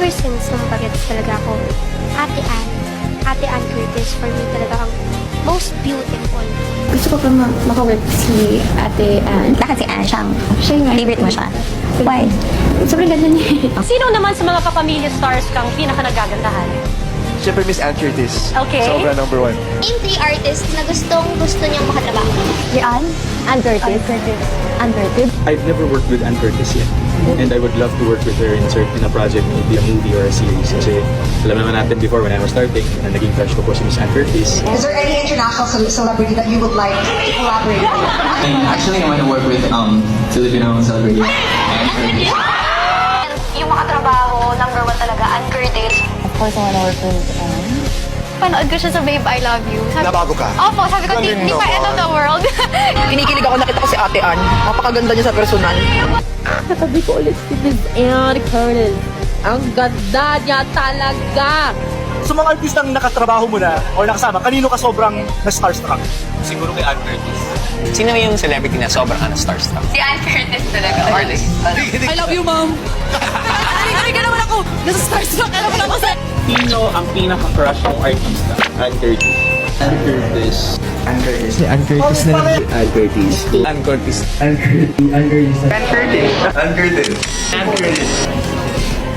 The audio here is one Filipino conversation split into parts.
ever since nung bagets talaga ako, Ate Ann Curtis for me talaga ang most beautiful. Gusto ko pa makawork si Ate Ann. Bakit si Anne siyang Siya nga. favorite mo siya? Why? Sobrang ganda niya. Sino naman sa mga kapamilya stars kang pinaka nagagandahan? Siyempre, Miss Ann Curtis. Okay. Sobra number one. Name 3 artists na gusto niyang makatrabaho. Si Anne? Anne Curtis. Anne Curtis. I've never worked with Ann Curtis yet. And I would love to work with her in a project, maybe a movie or a series. Kasi alam naman natin before when I was starting, na naging crush ko po si Miss Ann Curtis. Is there any international celebrity that you would like to collaborate with? Actually, I want to work with Filipino celebrity. Yung makatrabaho, number 1 talaga, Ann Curtis. Of course, I wanna work with Anne. Panood ko siya sa Babe, I Love You. Nabago ka? Opo, sabi ko, di pa end of the world. Kinikilig ako, nakita ko si Ate Ann. Napakaganda niya sa personal. Katabi ko ulit si Miss Ann Curtis. Ang ganda niya talaga! Sa mga artistang nakatrabaho mo na or nakasama, kanino ka sobrang na-starstruck? Siguro kay Ann Curtis. Sino yung celebrity na sobrang starstruck? Si Ann Curtis talaga, artist. I love you, Mom! Kaya naman ako! Nasa starstruck ka naman ako sa... Sino ang pinaka-crush mong artista? Ann Curtis. Ann Curtis. Ann Curtis. Si Ann Curtis na lang. Ann Curtis. Ann Curtis. Ann Curtis. Ann Curtis. Ann Curtis. Ann Curtis. Ann Curtis.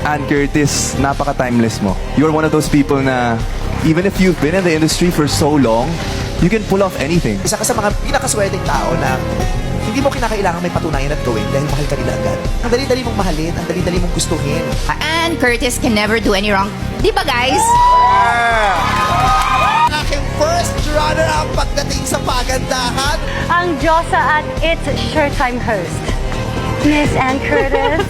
Ann Curtis, napaka-timeless mo. You're one of those people na even if you've been in the industry for so long, you can pull off anything. Isa ka sa mga pinakaswerteng tao na hindi mo kinakailangan may patunayan at gawin dahil mahal ka nila agad. Ang dali-dali mong mahalin, ang dali-dali mong gustuhin. Ann Curtis can never do any wrong. Di ba, guys? Aking first runner-up pagdating sa pagandahan. Ang Diyosa at It's Showtime host, Miss Ann Curtis.